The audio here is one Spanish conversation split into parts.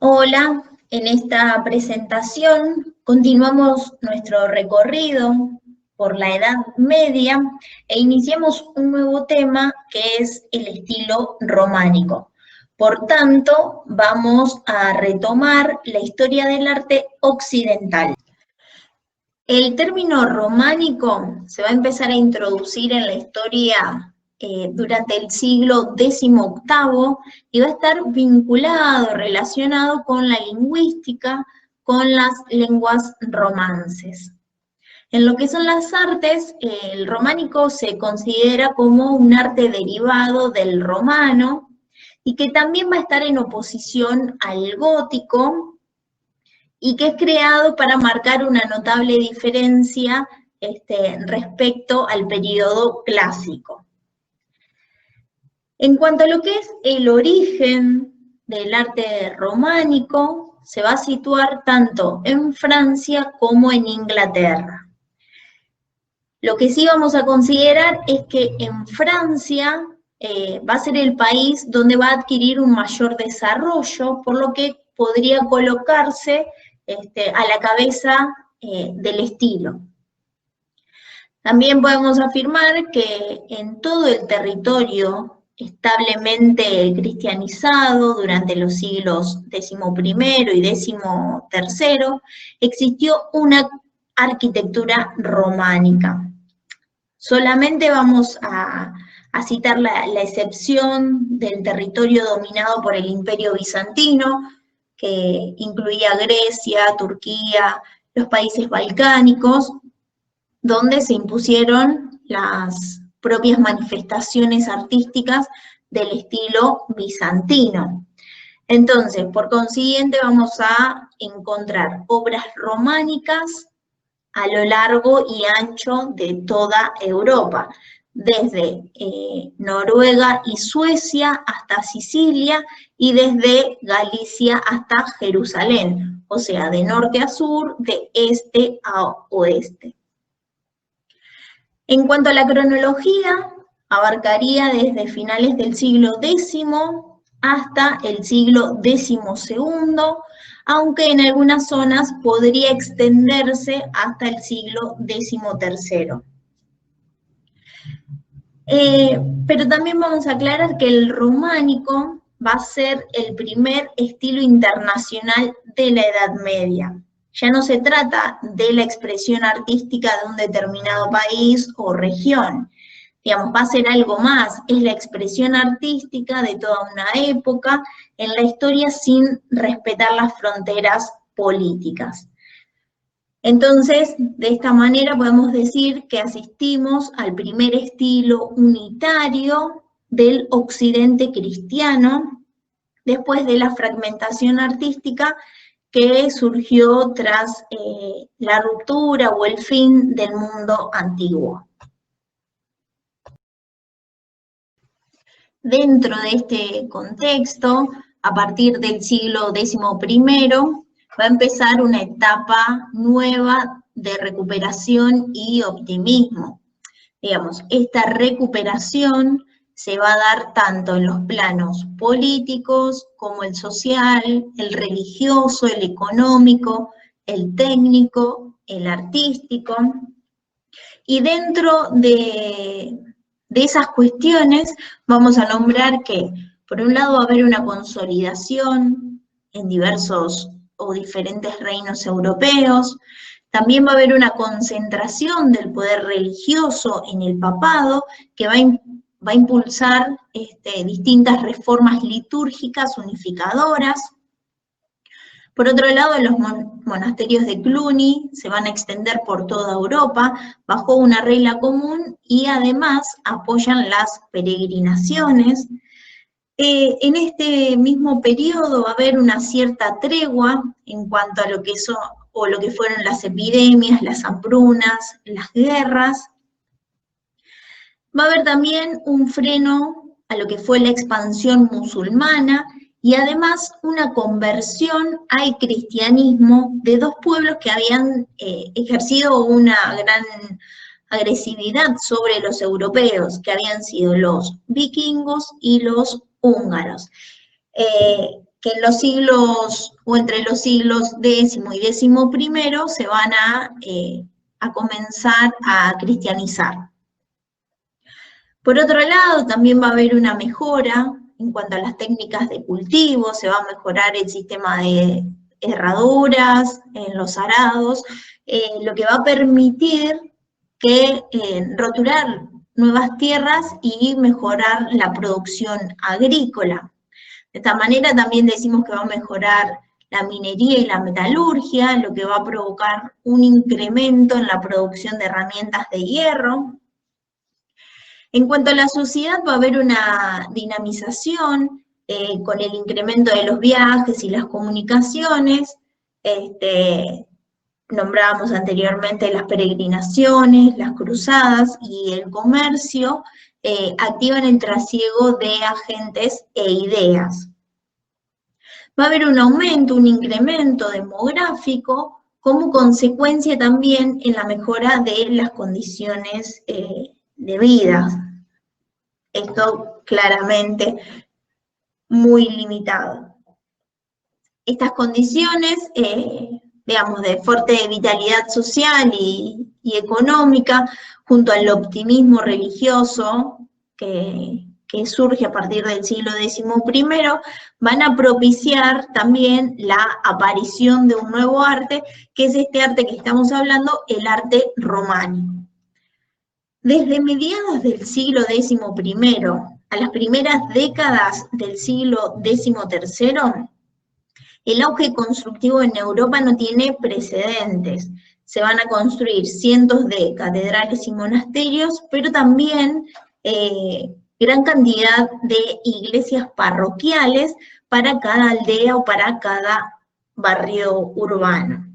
Hola, en esta presentación continuamos nuestro recorrido por la Edad Media e iniciamos un nuevo tema que es el estilo románico. Por tanto, vamos a retomar la historia del arte occidental. El término románico se va a empezar a introducir en la historia durante el siglo XVIII y va a estar vinculado, relacionado con la lingüística, con las lenguas romances. En lo que son las artes, el románico se considera como un arte derivado del romano y que también va a estar en oposición al gótico, y que es creado para marcar una notable diferencia respecto al periodo clásico. En cuanto a lo que es el origen del arte románico, se va a situar tanto en Francia como en Inglaterra. Lo que sí vamos a considerar es que en Francia va a ser el país donde va a adquirir un mayor desarrollo, por lo que podría colocarse a la cabeza del estilo. También podemos afirmar que en todo el territorio establemente cristianizado durante los siglos XI y XIII, existió una arquitectura románica. Solamente vamos a citar la excepción del territorio dominado por el Imperio Bizantino, que incluía Grecia, Turquía, los países balcánicos, donde se impusieron las propias manifestaciones artísticas del estilo bizantino. Entonces, por consiguiente, vamos a encontrar obras románicas a lo largo y ancho de toda Europa, desde Noruega y Suecia hasta Sicilia y desde Galicia hasta Jerusalén, o sea, de norte a sur, de este a oeste. En cuanto a la cronología, abarcaría desde finales del siglo X hasta el siglo XII, aunque en algunas zonas podría extenderse hasta el siglo XIII. Pero también vamos a aclarar que el románico va a ser el primer estilo internacional de la Edad Media. Ya no se trata de la expresión artística de un determinado país o región. Digamos, va a ser algo más, es la expresión artística de toda una época en la historia sin respetar las fronteras políticas. Entonces, de esta manera podemos decir que asistimos al primer estilo unitario del occidente cristiano, después de la fragmentación artística que surgió tras la ruptura o el fin del mundo antiguo. Dentro de este contexto, a partir del siglo XI, va a empezar una etapa nueva de recuperación y optimismo. Digamos, esta recuperación se va a dar tanto en los planos políticos como el social, el religioso, el económico, el técnico, el artístico. Y dentro de esas cuestiones vamos a nombrar que, por un lado, va a haber una consolidación en diversos o diferentes reinos europeos, también va a haber una concentración del poder religioso en el papado, que va a impulsar distintas reformas litúrgicas unificadoras. Por otro lado, los monasterios de Cluny se van a extender por toda Europa bajo una regla común y además apoyan las peregrinaciones. En este mismo periodo va a haber una cierta tregua en cuanto a lo que fueron las epidemias, las hambrunas, las guerras. Va a haber también un freno a lo que fue la expansión musulmana y además una conversión al cristianismo de dos pueblos que habían ejercido una gran agresividad sobre los europeos, que habían sido los vikingos y los húngaros. que en los siglos, o entre los siglos X y XI, se van a comenzar a cristianizar. Por otro lado, también va a haber una mejora en cuanto a las técnicas de cultivo, se va a mejorar el sistema de herraduras en los arados, lo que va a permitir que roturar nuevas tierras y mejorar la producción agrícola. De esta manera también decimos que va a mejorar la minería y la metalurgia, lo que va a provocar un incremento en la producción de herramientas de hierro. En cuanto a la sociedad, va a haber una dinamización con el incremento de los viajes y las comunicaciones. Nombrábamos anteriormente las peregrinaciones, las cruzadas y el comercio, activan el trasiego de agentes e ideas. Va a haber un aumento, un incremento demográfico, como consecuencia también en la mejora de las condiciones de vida. Esto claramente muy limitado. Estas condiciones, digamos, de fuerte vitalidad social y económica, junto al optimismo religioso que surge a partir del siglo XI, van a propiciar también la aparición de un nuevo arte, que es este arte que estamos hablando, el arte románico. Desde mediados del siglo XI a las primeras décadas del siglo XIII, el auge constructivo en Europa no tiene precedentes. Se van a construir cientos de catedrales y monasterios, pero también gran cantidad de iglesias parroquiales para cada aldea o para cada barrio urbano.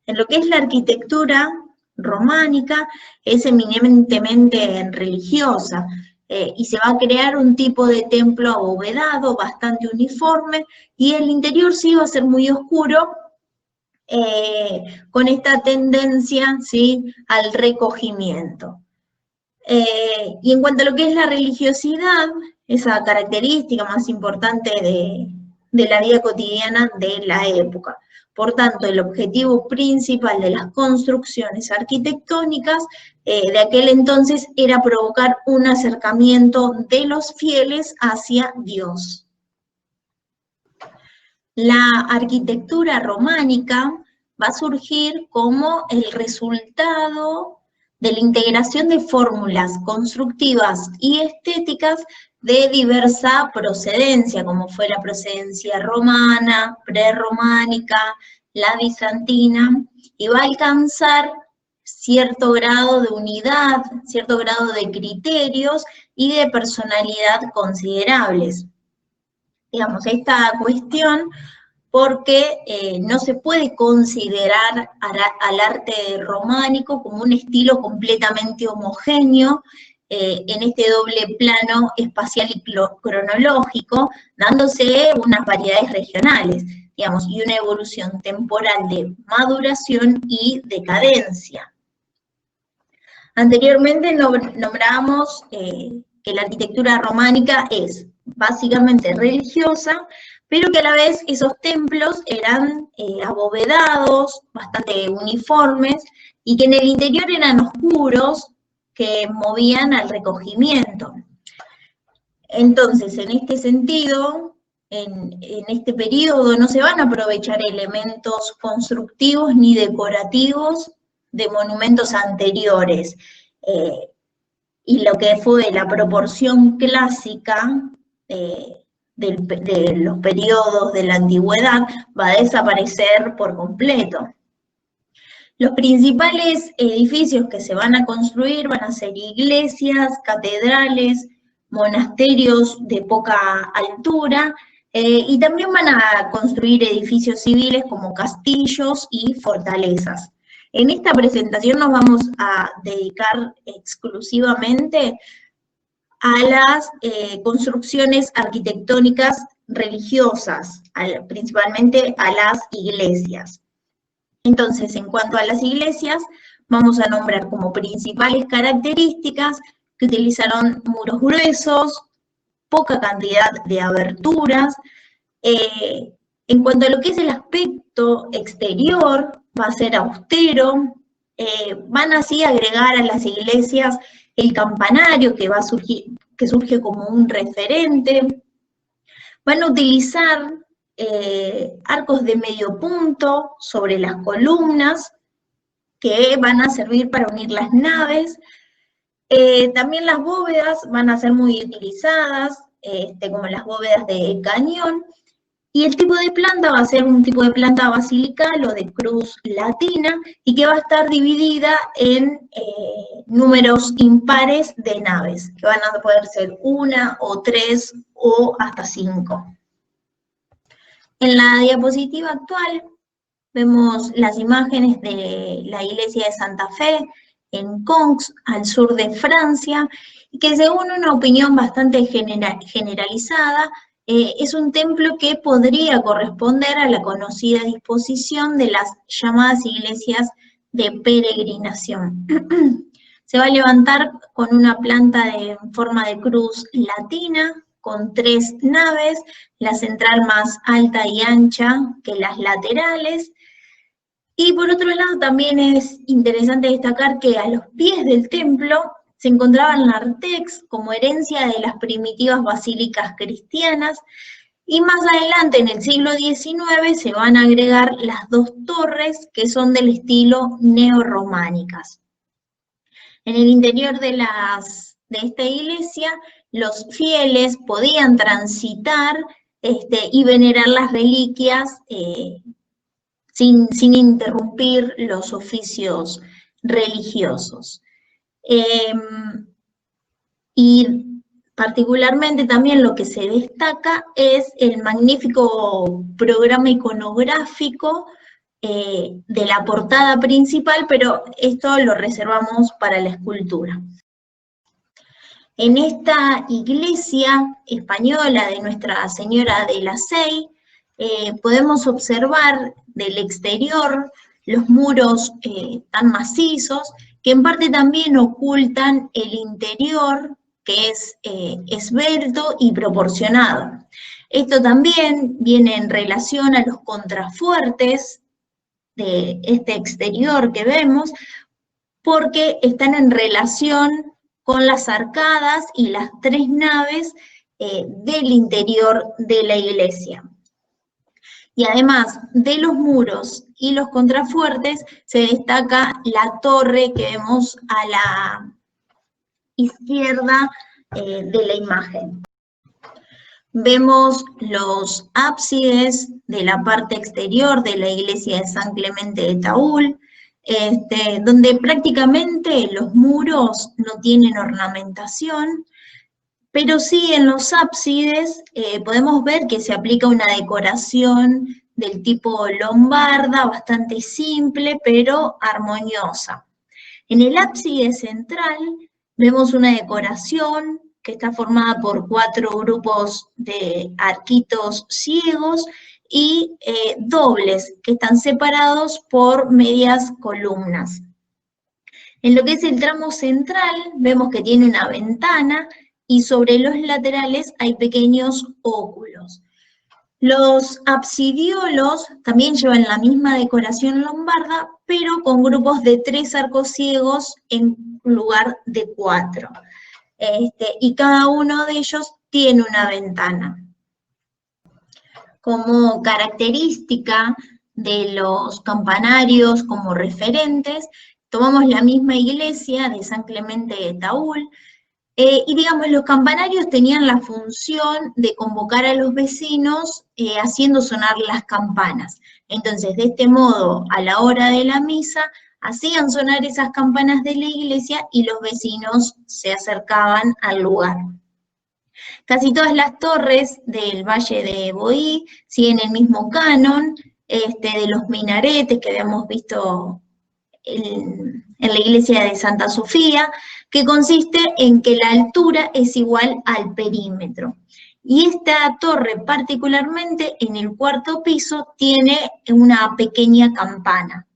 En lo que es la arquitectura románica, es eminentemente religiosa, y se va a crear un tipo de templo abovedado, bastante uniforme, y el interior sí va a ser muy oscuro, con esta tendencia, ¿sí?, al recogimiento. Y en cuanto a lo que es la religiosidad, esa característica más importante de la vida cotidiana de la época. Por tanto, el objetivo principal de las construcciones arquitectónicas de aquel entonces era provocar un acercamiento de los fieles hacia Dios. La arquitectura románica va a surgir como el resultado de la integración de fórmulas constructivas y estéticas de diversa procedencia, como fue la procedencia romana, prerrománica, la bizantina, y va a alcanzar cierto grado de unidad, cierto grado de criterios y de personalidad considerables. Digamos, esta cuestión, porque no se puede considerar al arte románico como un estilo completamente homogéneo, en este doble plano espacial y cronológico, dándose unas variedades regionales, digamos, y una evolución temporal de maduración y decadencia. Anteriormente nombramos que la arquitectura románica es básicamente religiosa, pero que a la vez esos templos eran abovedados, bastante uniformes, y que en el interior eran oscuros, que movían al recogimiento. Entonces, en este sentido, en este periodo no se van a aprovechar elementos constructivos ni decorativos de monumentos anteriores, y lo que fue la proporción clásica de los periodos de la antigüedad va a desaparecer por completo. Los principales edificios que se van a construir van a ser iglesias, catedrales, monasterios de poca altura, y también van a construir edificios civiles como castillos y fortalezas. En esta presentación nos vamos a dedicar exclusivamente a las construcciones arquitectónicas religiosas, principalmente a las iglesias. Entonces, en cuanto a las iglesias, vamos a nombrar como principales características que utilizaron muros gruesos, poca cantidad de aberturas, En cuanto a lo que es el aspecto exterior, va a ser austero, van así a agregar a las iglesias el campanario que surge como un referente, van a utilizar arcos de medio punto sobre las columnas que van a servir para unir las naves. También las bóvedas van a ser muy utilizadas, como las bóvedas de cañón, y el tipo de planta va a ser un tipo de planta basilical o de cruz latina, y que va a estar dividida en números impares de naves, que van a poder ser 1 o 3 o hasta 5. En la diapositiva actual vemos las imágenes de la iglesia de Santa Fe, en Conques, al sur de Francia, y que según una opinión bastante generalizada, es un templo que podría corresponder a la conocida disposición de las llamadas iglesias de peregrinación. Se va a levantar con una planta en forma de cruz latina, con 3 naves, la central más alta y ancha que las laterales. Y por otro lado, también es interesante destacar que a los pies del templo se encontraban nártex como herencia de las primitivas basílicas cristianas, y más adelante, en el siglo XIX, se van a agregar las 2 torres que son del estilo neorrománicas. En el interior de esta iglesia, los fieles podían transitar y venerar las reliquias sin interrumpir los oficios religiosos. Y particularmente también lo que se destaca es el magnífico programa iconográfico de la portada principal, pero esto lo reservamos para la escultura. En esta iglesia española de Nuestra Señora de la Sei, podemos observar del exterior los muros tan macizos, que en parte también ocultan el interior, que es esbelto y proporcionado. Esto también viene en relación a los contrafuertes de este exterior que vemos, porque están en relación con las arcadas y las 3 naves del interior de la iglesia. Y además de los muros y los contrafuertes, se destaca la torre que vemos a la izquierda de la imagen. Vemos los ábsides de la parte exterior de la iglesia de San Clemente de Taúl, donde prácticamente los muros no tienen ornamentación, pero sí en los ábsides podemos ver que se aplica una decoración del tipo lombarda, bastante simple, pero armoniosa. En el ábside central vemos una decoración que está formada por 4 grupos de arquitos ciegos y dobles, que están separados por medias columnas. En lo que es el tramo central, vemos que tiene una ventana, y sobre los laterales hay pequeños óculos. Los absidiolos también llevan la misma decoración lombarda, pero con grupos de 3 arcos ciegos en lugar de 4. Y cada uno de ellos tiene una ventana. Como característica de los campanarios como referentes, tomamos la misma iglesia de San Clemente de Taúl, y digamos, los campanarios tenían la función de convocar a los vecinos haciendo sonar las campanas. Entonces, de este modo, a la hora de la misa, hacían sonar esas campanas de la iglesia y los vecinos se acercaban al lugar. Casi todas las torres del Valle de Boí siguen el mismo canon de los minaretes que habíamos visto en la iglesia de Santa Sofía, que consiste en que la altura es igual al perímetro. Y esta torre particularmente en el 4.º piso tiene una pequeña campana.